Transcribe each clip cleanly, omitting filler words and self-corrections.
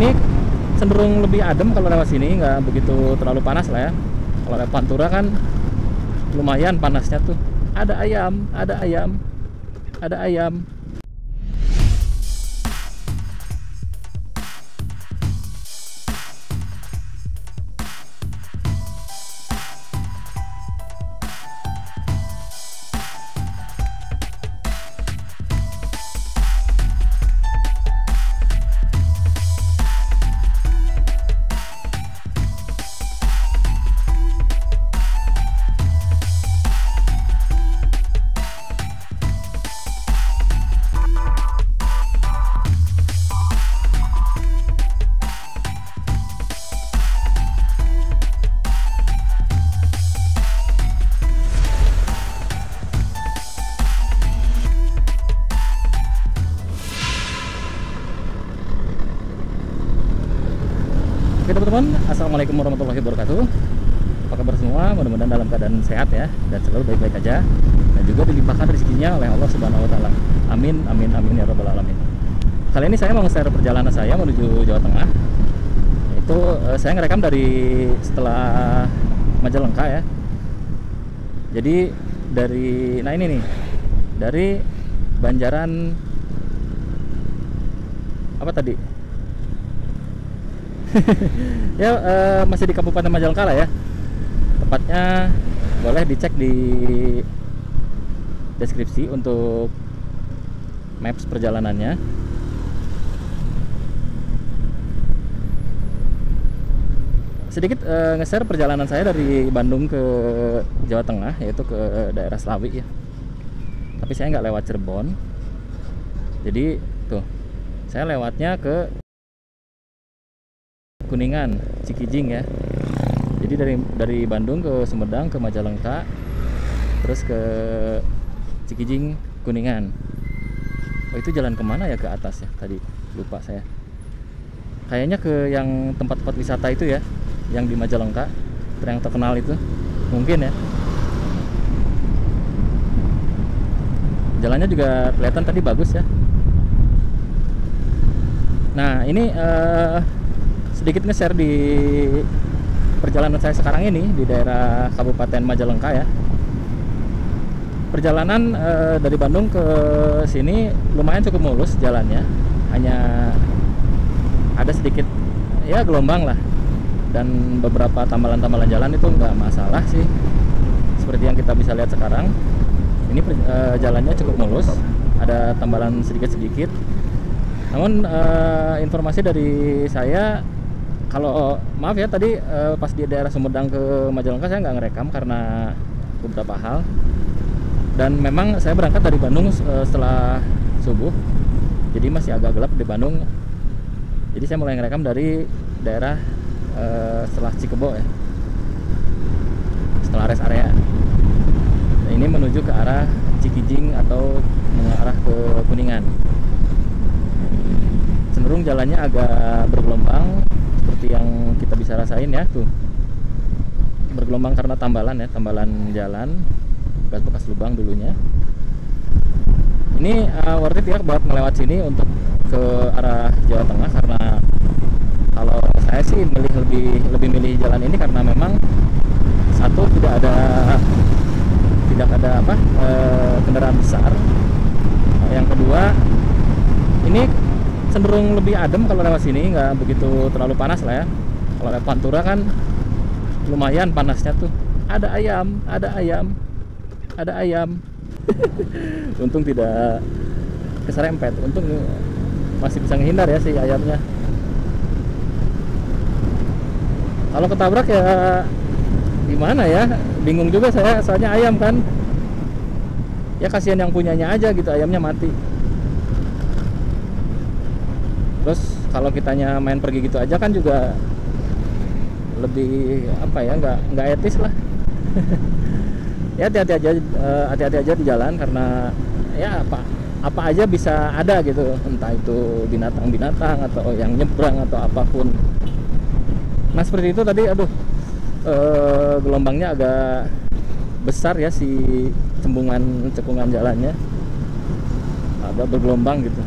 Ini cenderung lebih adem kalau lewat sini, nggak begitu terlalu panas lah ya. Kalau lewat Pantura kan lumayan panasnya tuh. Ada ayam, ada ayam, ada ayam. Oke teman-teman, assalamualaikum warahmatullahi wabarakatuh. Apa kabar semua? Mudah-mudahan dalam keadaan sehat ya, dan selalu baik-baik aja, dan juga dilimpahkan rezekinya oleh Allah Subhanahu Wa Taala. Amin, amin, amin ya robbal alamin. Kali ini saya mau nge-share perjalanan saya menuju Jawa Tengah. Itu saya ngerekam dari setelah Majalengka ya. Jadi dari, nah ini nih, dari Banjaran apa tadi? Ya masih di Kabupaten Majalengka lah ya. Tepatnya boleh dicek di deskripsi untuk maps perjalanannya. Sedikit nge-share perjalanan saya dari Bandung ke Jawa Tengah, yaitu ke daerah Slawi ya. Tapi saya nggak lewat Cirebon. Jadi tuh, saya lewatnya ke Kuningan, Cikijing ya. Jadi dari Bandung ke Sumedang ke Majalengka, terus ke Cikijing, Kuningan. Oh itu jalan kemana ya ke atas ya? Tadi lupa saya. Kayaknya ke yang tempat-tempat wisata itu ya, yang di Majalengka, yang terkenal itu, mungkin ya. Jalannya juga kelihatan tadi bagus ya. Nah ini sedikit nge-share di perjalanan saya sekarang ini di daerah Kabupaten Majalengka ya. Perjalanan dari Bandung ke sini lumayan cukup mulus jalannya, hanya ada sedikit ya gelombang lah, dan beberapa tambalan-tambalan jalan itu nggak masalah sih, seperti yang kita bisa lihat sekarang. Ini jalannya cukup mulus, ada tambalan sedikit-sedikit. Namun informasi dari saya, kalau maaf ya tadi pas di daerah Sumedang ke Majalengka saya nggak ngerekam karena beberapa hal, dan memang saya berangkat dari Bandung setelah subuh, jadi masih agak gelap di Bandung. Jadi saya mulai ngerekam dari daerah setelah Cikebo ya, setelah rest area. Nah, ini menuju ke arah Cikijing atau mengarah ke Kuningan. Cenderung jalannya agak bergelombang, seperti yang kita bisa rasain ya tuh, bergelombang karena tambalan ya, tambalan jalan bekas lubang dulunya. Ini worth it ya buat melewat sini untuk ke arah Jawa Tengah, karena kalau saya sih lebih milih jalan ini karena memang satu tidak ada kendaraan besar. Yang kedua, ini cenderung lebih adem kalau lewat sini, nggak begitu terlalu panas lah ya. Kalau lewat Pantura kan lumayan panasnya tuh. Ada ayam, ada ayam, ada ayam. Untung tidak keserempet, untung masih bisa menghindar ya si ayamnya. Kalau ketabrak ya gimana ya, bingung juga saya, soalnya ayam kan ya, kasihan yang punyanya aja gitu, ayamnya mati. Terus kalau kitanya main pergi gitu aja kan juga lebih apa ya, nggak etis lah. Ya hati-hati aja di jalan, karena ya apa aja bisa ada gitu, entah itu binatang-binatang atau yang nyebrang atau apapun. Nah seperti itu tadi, aduh, gelombangnya agak besar ya, si cekungan jalannya agak bergelombang gitu.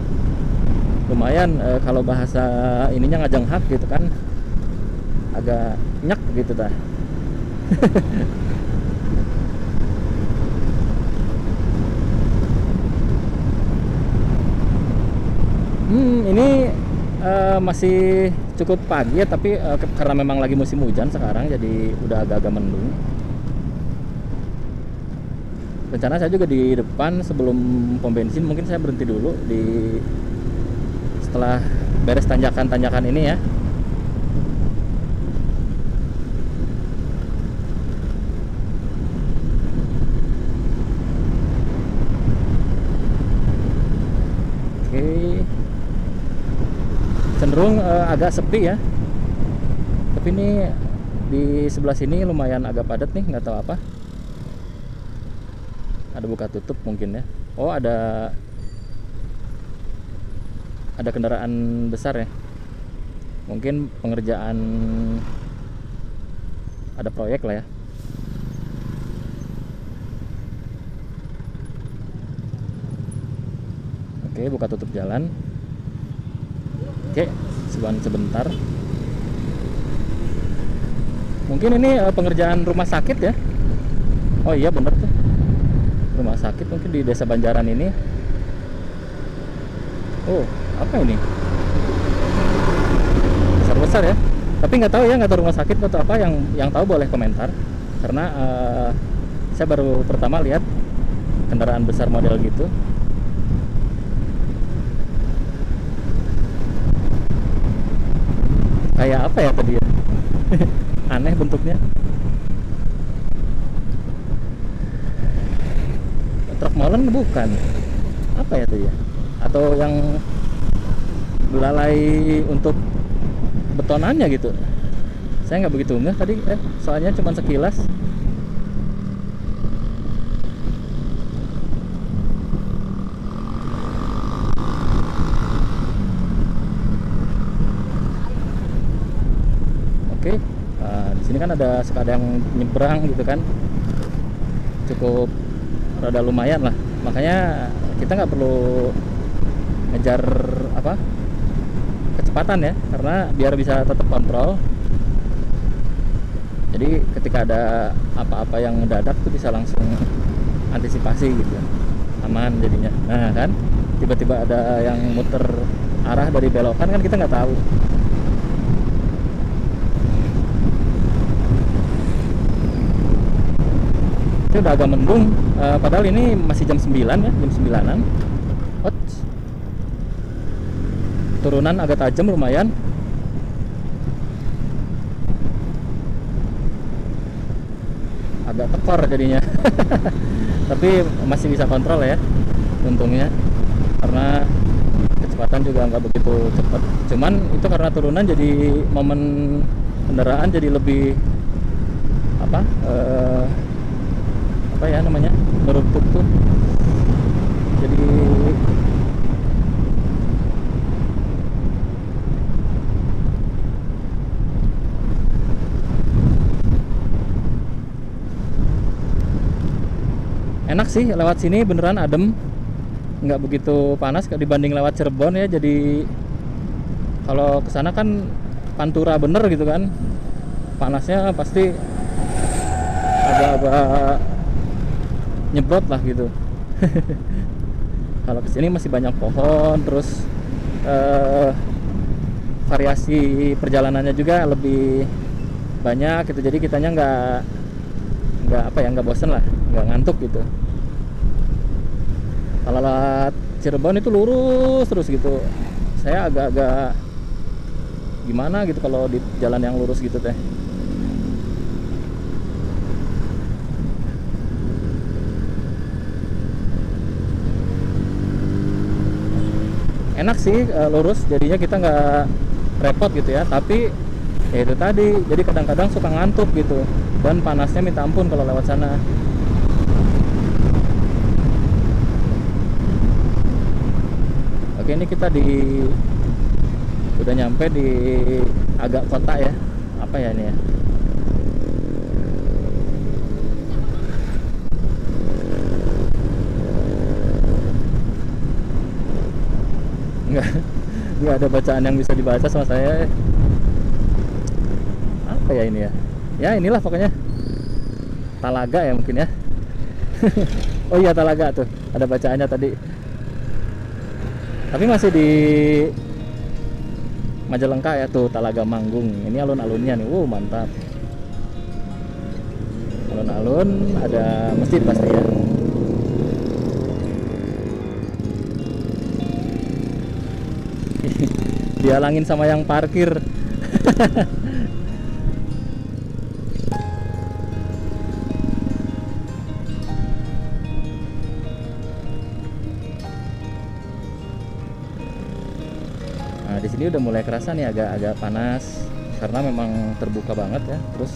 lumayan, kalau bahasa ininya ngajeng hak gitu kan, agak nyak gitu dah. Ini masih cukup pagi ya, tapi karena memang lagi musim hujan sekarang, jadi udah agak-agak mendung. Rencana saya juga di depan sebelum pom bensin mungkin saya berhenti dulu setelah beres tanjakan-tanjakan ini ya. Oke, cenderung agak sepi ya, tapi ini di sebelah sini lumayan agak padat nih, nggak tahu apa, ada buka tutup mungkin ya. Oh, ada kendaraan besar ya, mungkin pengerjaan, ada proyek lah ya. Oke, buka tutup jalan. Oke, sebentar. Mungkin ini pengerjaan rumah sakit ya. Oh iya bener tuh, rumah sakit mungkin di Desa Banjaran ini. Oh, apa ini? Besar-besar ya. Tapi nggak tahu ya, nggak tahu rumah sakit atau apa. Yang tahu boleh komentar. Karena saya baru pertama lihat kendaraan besar model gitu. Kayak apa ya tadi ya? Aneh bentuknya. Truk molen bukan? Apa ya tadi ya? Atau yang belalai untuk betonannya gitu? Saya nggak begitu ngeh tadi, soalnya cuma sekilas. Oke, di sini kan suka ada yang nyebrang gitu kan, cukup rada lumayan lah. Makanya kita nggak perlu ngejar apa kecepatan ya, karena biar bisa tetap kontrol. Jadi ketika ada apa-apa yang mendadak tuh bisa langsung antisipasi gitu, aman jadinya. Nah kan, tiba-tiba ada yang muter arah dari belokan kan, kita nggak tahu. Ini udah agak mendung, padahal ini masih jam 9 ya, jam 9-an. Turunan agak tajam lumayan. Agak tekor jadinya. Tapi masih bisa kontrol ya, untungnya. Karena kecepatan juga nggak begitu cepat. Cuman itu karena turunan, jadi momen kendaraan jadi lebih apa ya namanya, merumput tuh. Jadi enak sih lewat sini, beneran adem, nggak begitu panas dibanding lewat Cirebon ya. Jadi kalau kesana kan pantura bener gitu kan, panasnya pasti agak-agak nyebrot lah gitu. Kalau kesini masih banyak pohon, terus variasi perjalanannya juga lebih banyak gitu. Jadi kitanya nggak bosen lah, nggak ngantuk gitu. Kalau lewat Cirebon itu lurus terus gitu, saya agak-agak gimana gitu kalau di jalan yang lurus gitu teh. Enak sih lurus, jadinya kita nggak repot gitu ya. Tapi ya itu tadi, jadi kadang-kadang suka ngantuk gitu, dan panasnya minta ampun kalau lewat sana. Oke, ini kita udah nyampe di agak kota ya. Apa ya ini ya? Enggak, nggak ada bacaan yang bisa dibaca sama saya. Apa ya ini ya? Ya inilah pokoknya Talaga ya mungkin ya. Oh iya Talaga tuh, ada bacaannya tadi. Tapi masih di Majalengka ya tuh, Talaga Manggung. Ini alun-alunnya nih, wow mantap. Alun-alun ada masjid pasti ya. Dihalangin sama yang parkir. Nah, di sini udah mulai kerasa nih agak-agak panas karena memang terbuka banget ya. Terus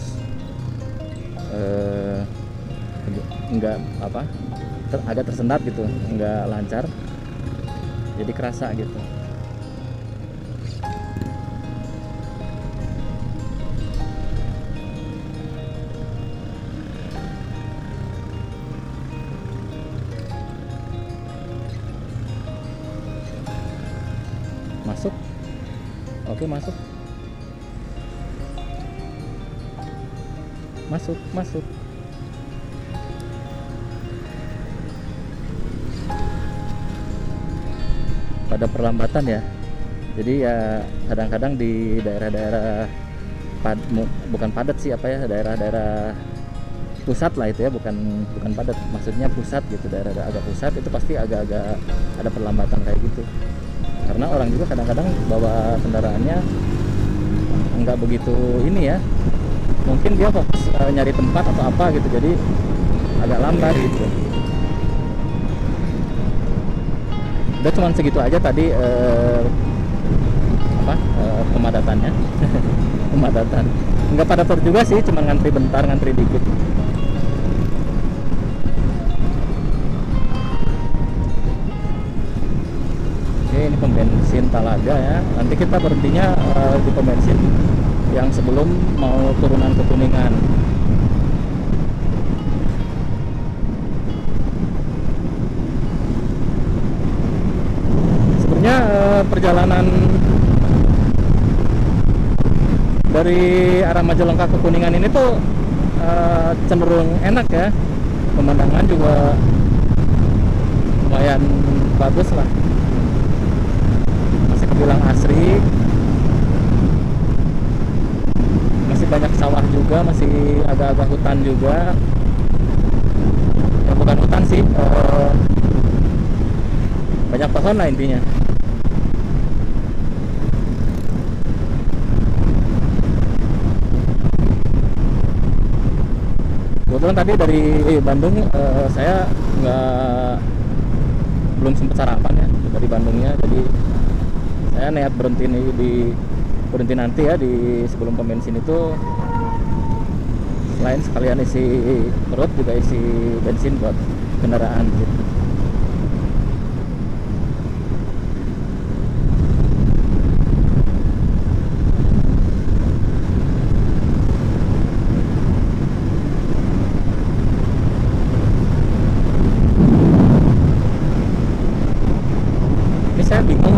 enggak apa? Agak tersendat gitu, enggak lancar. Jadi kerasa gitu. Masuk. Oke, masuk. Masuk. Pada perlambatan ya. Jadi ya kadang-kadang di daerah-daerah bukan padat sih apa ya, daerah-daerah pusat lah itu ya, bukan padat, maksudnya pusat gitu, daerah agak pusat itu pasti agak-agak ada perlambatan kayak gitu. Karena orang juga kadang-kadang bawa kendaraannya nggak begitu ini ya, mungkin dia fokus nyari tempat atau apa gitu, jadi agak lambat gitu. Udah cuman segitu aja tadi pemadatannya. Pemadatan nggak pada tur juga sih, cuma ngantri bentar, ngantri dikit. Ini pom bensin Talaga ya. Nanti kita berhentinya di pom bensin yang sebelum mau turunan ke Kuningan. Sebenarnya perjalanan dari arah Majalengka ke Kuningan ini tuh cenderung enak ya. Pemandangan juga lumayan bagus lah. Bilang asri, masih banyak sawah juga, masih agak-agak hutan juga ya, bukan hutan sih, banyak pohon lah intinya. Kebetulan tadi dari Bandung saya belum sempat sarapan ya dari Bandungnya, jadi saya niat berhenti nanti ya di sebelum pom bensin itu, selain sekalian isi perut juga isi bensin buat kendaraan gitu. Ini saya bingung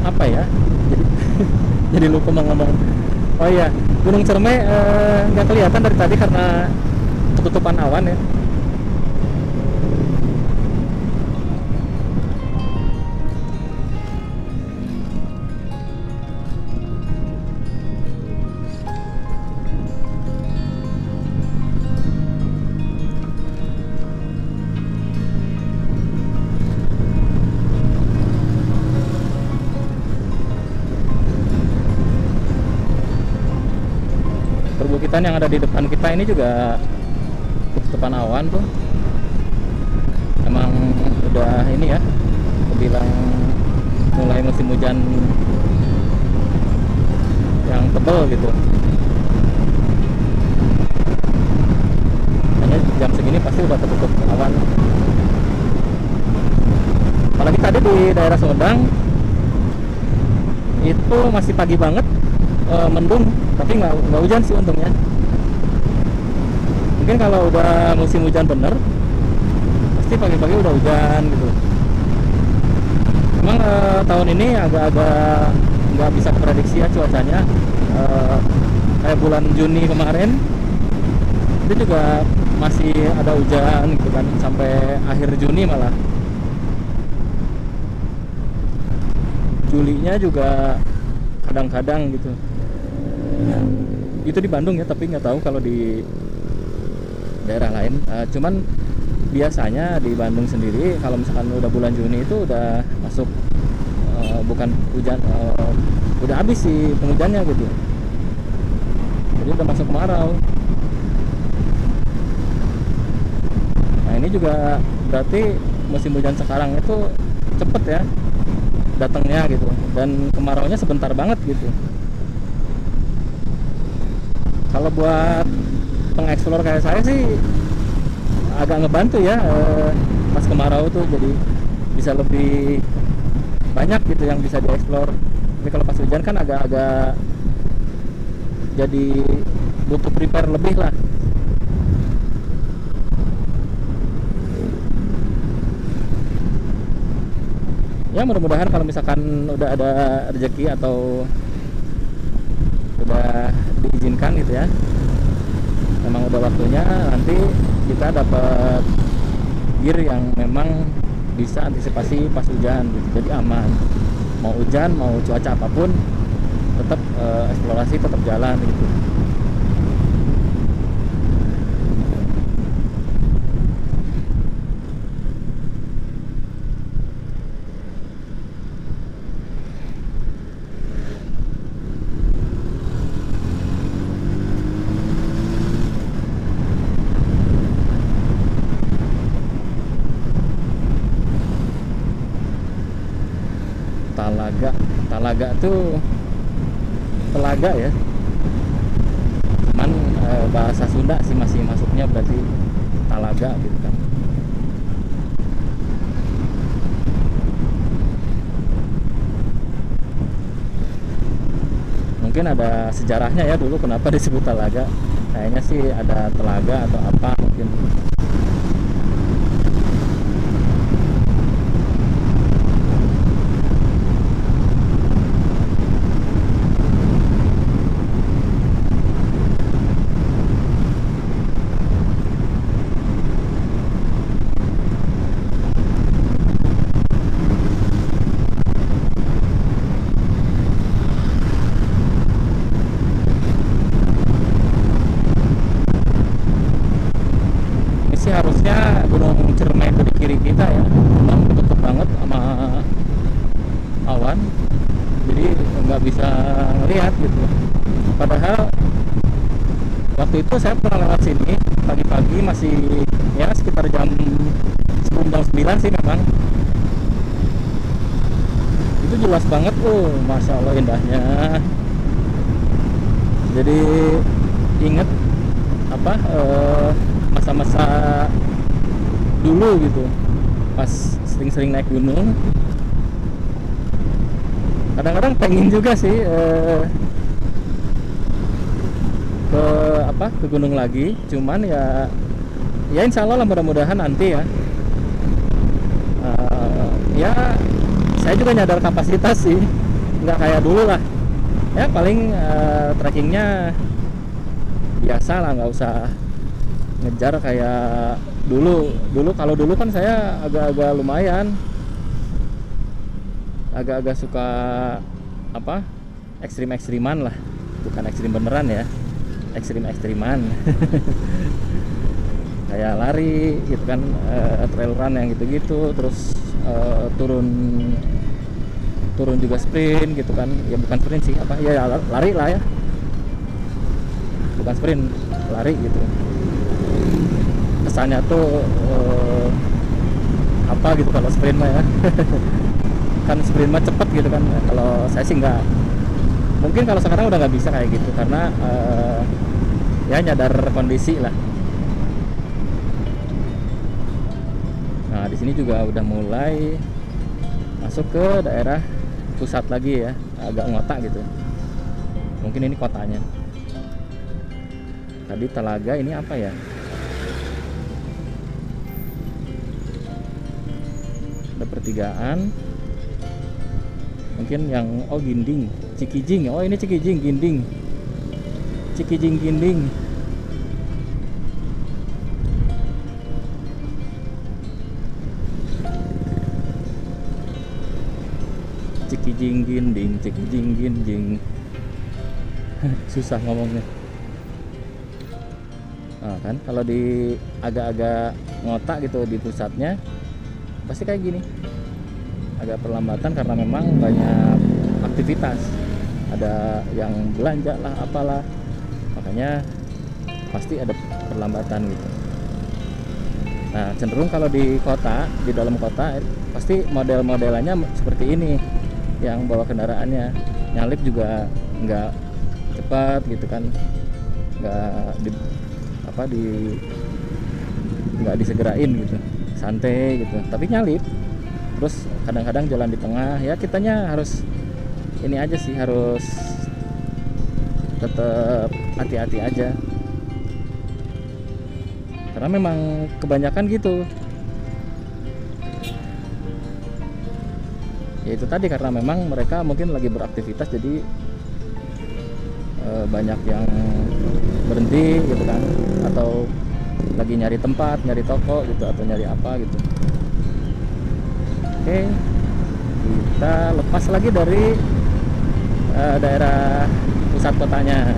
apa ya, jadi lupa mau ngomong. Oh iya, Gunung Cerme nggak kelihatan dari tadi karena ketutupan awan ya. Perbukitan yang ada di depan kita ini juga ketutupan awan tuh, emang udah ini ya, bilang mulai musim hujan yang tebal gitu. Hanya jam segini pasti udah tertutup awan. Apalagi tadi di daerah Sumedang itu masih pagi banget, mendung, tapi nggak hujan sih untungnya. Mungkin kalau udah musim hujan bener pasti pagi-pagi udah hujan gitu. Memang tahun ini agak-agak nggak bisa prediksi ya cuacanya. Kayak bulan Juni kemarin itu juga masih ada hujan gitu kan, sampai akhir Juni malah. Julinya juga kadang-kadang gitu. Itu di Bandung ya, tapi nggak tahu kalau di daerah lain. Cuman biasanya di Bandung sendiri kalau misalkan udah bulan Juni itu udah masuk bukan hujan, udah habis sih penghujannya gitu. Jadi udah masuk kemarau. Nah ini juga berarti musim hujan sekarang itu cepet ya datangnya gitu, dan kemaraunya sebentar banget gitu. Kalau buat pengeksplor kayak saya sih agak ngebantu ya, pas kemarau tuh jadi bisa lebih banyak gitu yang bisa dieksplor. Tapi kalau pas hujan kan agak-agak jadi butuh prepare lebih lah. Ya mudah-mudahan kalau misalkan udah ada rezeki atau udah diizinkan gitu ya, memang udah waktunya, nanti kita dapat gear yang memang bisa antisipasi pas hujan gitu, jadi aman. Mau hujan mau cuaca apapun tetap eksplorasi tetap jalan gitu. Talaga tuh telaga ya, cuman bahasa Sunda sih masih masuknya berarti talaga gitu kan. Mungkin ada sejarahnya ya dulu kenapa disebut talaga. Kayaknya sih ada telaga atau apa mungkin. Harusnya Gunung Ciremai itu di kiri kita ya, memang ketutup banget sama awan, jadi nggak bisa ngelihat gitu. Padahal waktu itu saya pernah lewat sini pagi-pagi, masih ya sekitar jam 9 sih memang. Itu jelas banget tuh, Masya Allah indahnya. Jadi inget apa masa-masa dulu gitu, pas sering-sering naik gunung. Kadang-kadang pengen juga sih ke gunung lagi, cuman ya insya Allah lah, mudah-mudahan nanti ya. Ya saya juga nyadar kapasitas sih, nggak kayak dulu lah ya, paling trekkingnya biasa lah, nggak usah ngejar kayak dulu. Kalau dulu kan saya agak-agak lumayan, agak-agak suka apa, ekstrim-ekstriman lah, bukan ekstrim beneran ya, ekstrim-ekstriman. Kayak lari gitu kan, trail run yang gitu-gitu, terus turun juga sprint gitu kan, ya bukan sprint sih, apa ya, lari lah ya, bukan sprint, lari gitu. Kesannya tuh apa gitu kalau sprint mah ya. Kan sprint mah cepet gitu kan, kalau saya sih nggak, mungkin kalau sekarang udah nggak bisa kayak gitu, karena ya nyadar kondisi lah. Nah di sini juga udah mulai masuk ke daerah pusat lagi ya, agak ngotak gitu. Mungkin ini kotanya. Tadi telaga, ini apa ya? ada pertigaan. Mungkin yang Ginding, Cikijing. Oh, ini Cikijing, Ginding. Cikijing, Ginding. Cikijing, Ginding, Cikijing, Ginding. Susah ngomongnya. Nah, kan kalau di agak-agak ngotak gitu di pusatnya pasti kayak gini. Agak perlambatan karena memang banyak aktivitas, ada yang belanja lah apalah, makanya pasti ada perlambatan gitu. Nah, cenderung kalau di kota, di dalam kota pasti model-modelannya seperti ini, yang bawa kendaraannya nyalip juga nggak cepat gitu kan, nggak disegerain gitu, santai gitu, tapi nyalip. Terus kadang-kadang jalan di tengah, ya kitanya harus ini aja sih, harus tetap hati-hati aja, karena memang kebanyakan gitu. Ya itu tadi, karena memang mereka mungkin lagi beraktivitas, jadi banyak yang berhenti gitu kan, atau lagi nyari tempat, nyari toko gitu, atau nyari apa gitu. Oke, kita lepas lagi dari daerah pusat kotanya.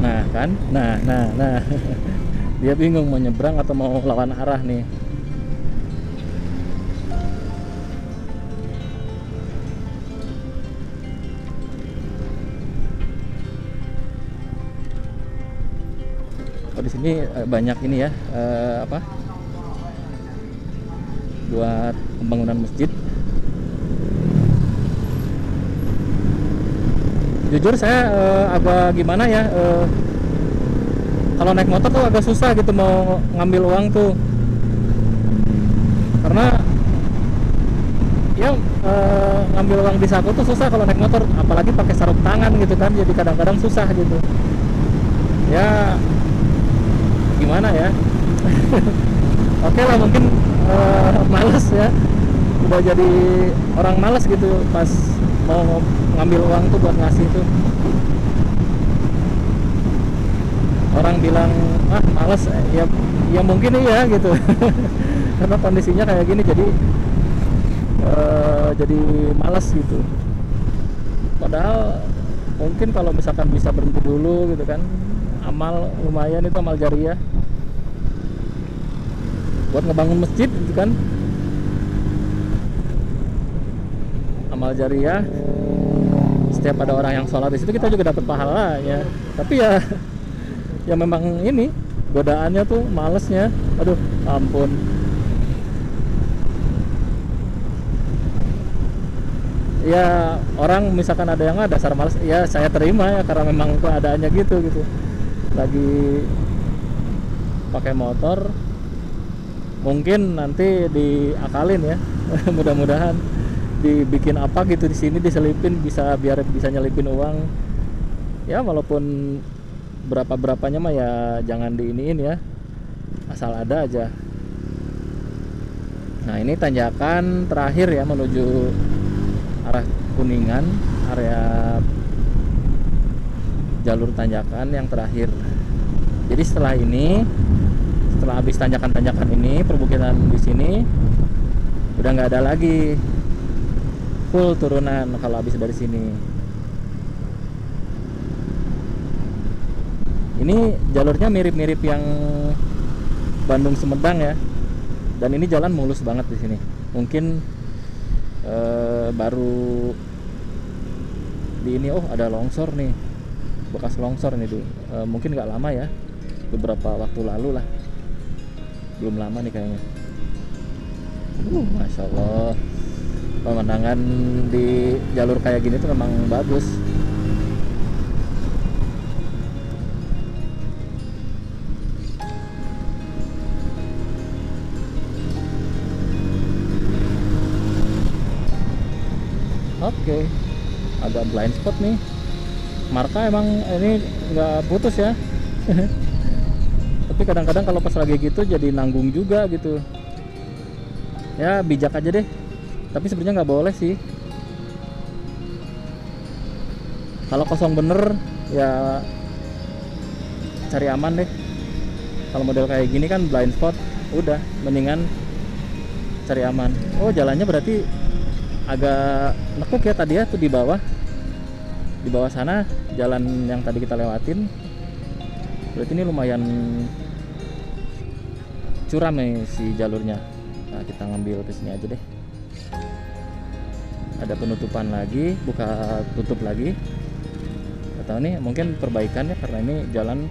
Nah kan, nah dia bingung mau nyebrang atau mau lawan arah nih. Di sini banyak ini ya, buat pembangunan masjid. Jujur saya agak gimana ya, kalau naik motor tuh agak susah gitu mau ngambil uang tuh, karena ya ngambil uang di saku tuh susah kalau naik motor, apalagi pakai sarung tangan gitu kan, jadi kadang-kadang susah gitu ya. Gimana ya? Oke lah, mungkin males ya, udah jadi orang males gitu pas mau ngambil uang tuh buat ngasih tuh. Orang bilang males, ya mungkin iya gitu. Karena kondisinya kayak gini, jadi males gitu. Padahal mungkin kalau misalkan bisa berhenti dulu gitu kan, amal lumayan itu, amal jariah buat ngebangun masjid gitu kan, amal jariah. Setiap ada orang yang sholat di situ kita juga dapat pahala ya. Tapi ya memang ini godaannya tuh, malesnya, aduh ampun. Ya orang misalkan ada yang dasar males, ya saya terima ya, karena memang keadaannya gitu. Lagi pakai motor, mungkin nanti diakalin ya. Mudah-mudahan dibikin apa gitu di sini, diselipin, biar bisa nyelipin uang ya, walaupun berapanya mah ya jangan diiniin ya, asal ada aja. Nah, ini tanjakan terakhir ya menuju arah Kuningan, area jalur tanjakan yang terakhir. Jadi setelah habis tanjakan-tanjakan ini, perbukitan di sini udah nggak ada lagi, full turunan kalau habis dari sini. Ini jalurnya mirip-mirip yang Bandung Sumedang ya, dan ini jalan mulus banget di sini. Mungkin baru di ini, ada longsor nih, bekas longsor nih tuh. Mungkin nggak lama ya, beberapa waktu lalu lah, belum lama nih kayaknya. Masya Allah, pemandangan di jalur kayak gini tuh memang bagus. Oke, agak blind spot nih. Marka emang ini nggak putus ya. Tapi kadang-kadang kalau pas lagi gitu jadi nanggung juga gitu. Ya bijak aja deh. Tapi sebenarnya nggak boleh sih. Kalau kosong bener ya cari aman deh. Kalau model kayak gini kan blind spot, udah mendingan cari aman. Oh jalannya berarti agak nekuk ya tadi ya tuh di bawah. Di bawah sana jalan yang tadi kita lewatin. Berarti ini lumayan curam nih si jalurnya. Nah, kita ngambil ke sini aja deh. Ada penutupan lagi, buka tutup lagi. Atau nih mungkin perbaikan ya karena ini jalan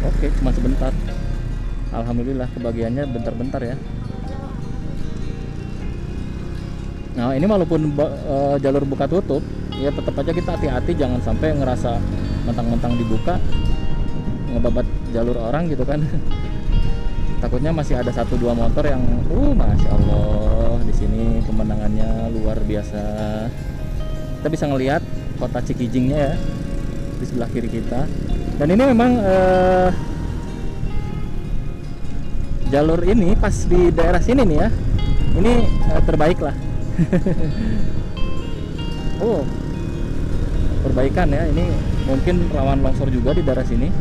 oke, cuma sebentar. Alhamdulillah kebagiannya bentar-bentar ya. Nah ini walaupun jalur buka tutup ya tetap aja kita hati-hati, jangan sampai ngerasa mentang-mentang dibuka ngebabat jalur orang gitu kan. Takutnya masih ada 1-2 motor yang masya Allah di sini pemandangannya luar biasa. Kita bisa ngelihat kota Cikijingnya ya di sebelah kiri kita. Dan ini memang jalur ini pas di daerah sini nih ya, ini terbaik lah. Oh, perbaikan ya, ini mungkin rawan longsor juga di daerah sini.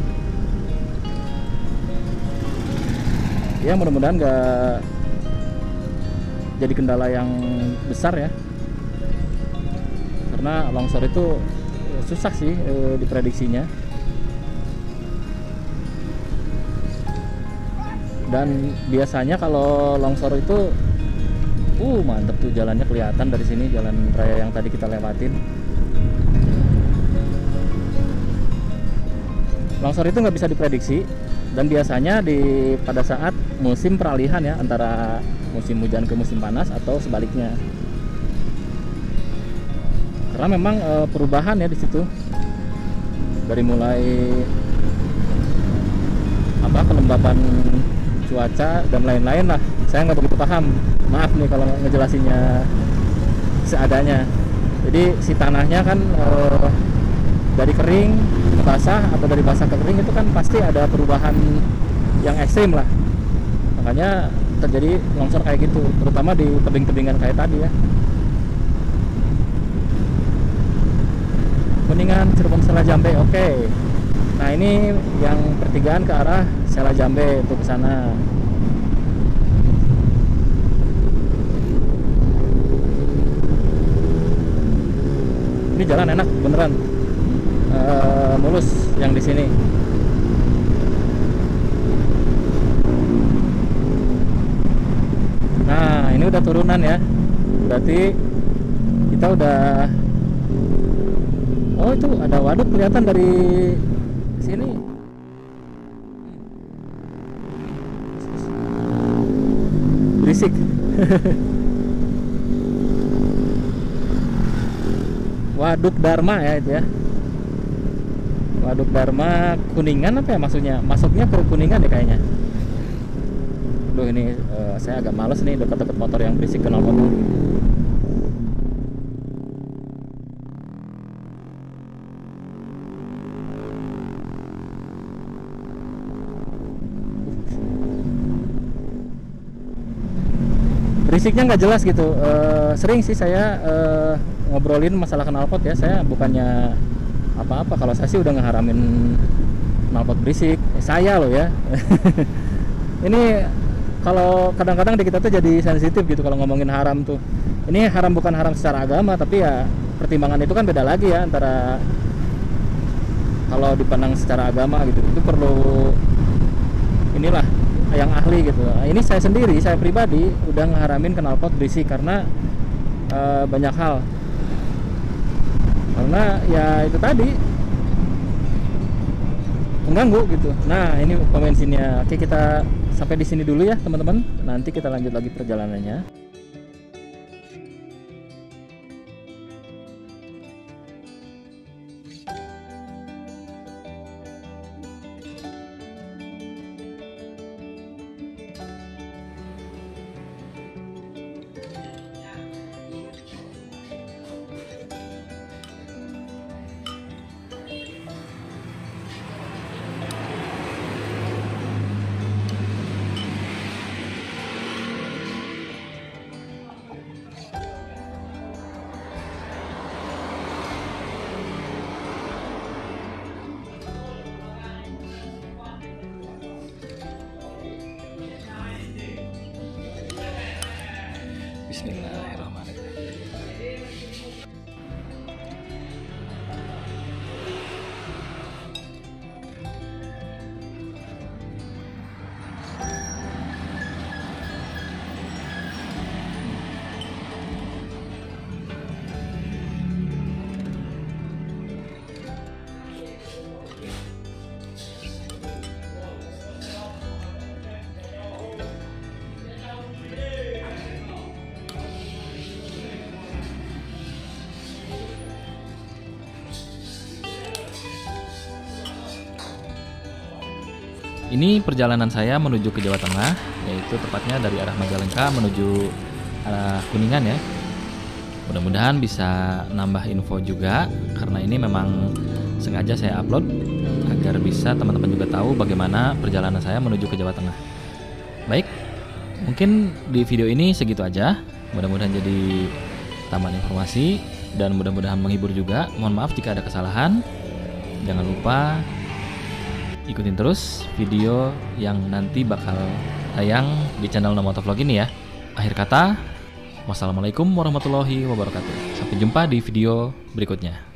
Ya mudah-mudahan nggak jadi kendala yang besar ya, karena longsor itu susah sih diprediksinya. Dan biasanya kalau longsor itu mantep tuh jalannya kelihatan dari sini, jalan raya yang tadi kita lewatin. Longsor itu nggak bisa diprediksi, dan biasanya pada saat musim peralihan ya, antara musim hujan ke musim panas atau sebaliknya. Karena memang perubahan ya di situ, dari mulai kelembapan cuaca dan lain-lain lah. Saya nggak begitu paham, maaf nih kalau ngejelasinnya seadanya. Jadi si tanahnya kan dari kering ke basah atau dari basah ke kering itu kan pasti ada perubahan yang ekstrim lah, makanya terjadi longsor kayak gitu, terutama di tebing-tebingan kayak tadi ya. Kuningan, Cirebon, Sela Jambe, oke. Nah ini yang pertigaan ke arah Sela Jambe untuk ke sana. Ini jalan enak beneran, mulus yang di sini. Nah ini udah turunan ya, berarti kita udah. Oh itu ada waduk kelihatan dari sini. Berisik. Waduk Dharma ya itu ya. Waduk Dharma Kuningan apa ya maksudnya? Masuknya ke Kuningan deh kayaknya. Duh ini saya agak males nih deket-deket motor yang berisik, kenal motor. Berisiknya nggak jelas gitu. Sering sih saya ngobrolin masalah knalpot ya. Saya bukannya apa-apa, kalau saya sih udah ngeharamin knalpot berisik. Saya loh ya. Ini kalau kadang-kadang di kita tuh jadi sensitif gitu kalau ngomongin haram tuh. Ini haram bukan haram secara agama, tapi ya pertimbangan itu kan beda lagi ya, antara kalau dipandang secara agama gitu. Itu perlu inilah yang ahli gitu. Ini saya sendiri, saya pribadi udah ngeharamin knalpot berisik karena banyak hal. Karena ya itu tadi mengganggu gitu. Nah, ini pom bensinnya. Oke, kita sampai di sini dulu ya, teman-teman. Nanti kita lanjut lagi perjalanannya. Bismillahirrahmanirrahim. Ini perjalanan saya menuju ke Jawa Tengah, yaitu tepatnya dari arah Majalengka menuju arah Kuningan ya. Mudah-mudahan bisa nambah info juga, karena ini memang sengaja saya upload agar bisa teman-teman juga tahu bagaimana perjalanan saya menuju ke Jawa Tengah. Baik, mungkin di video ini segitu aja. Mudah-mudahan jadi tambahan informasi dan mudah-mudahan menghibur juga. Mohon maaf jika ada kesalahan. Jangan lupa ikutin terus video yang nanti bakal tayang di channel Nomotovlog ini ya. Akhir kata, wassalamualaikum warahmatullahi wabarakatuh. Sampai jumpa di video berikutnya.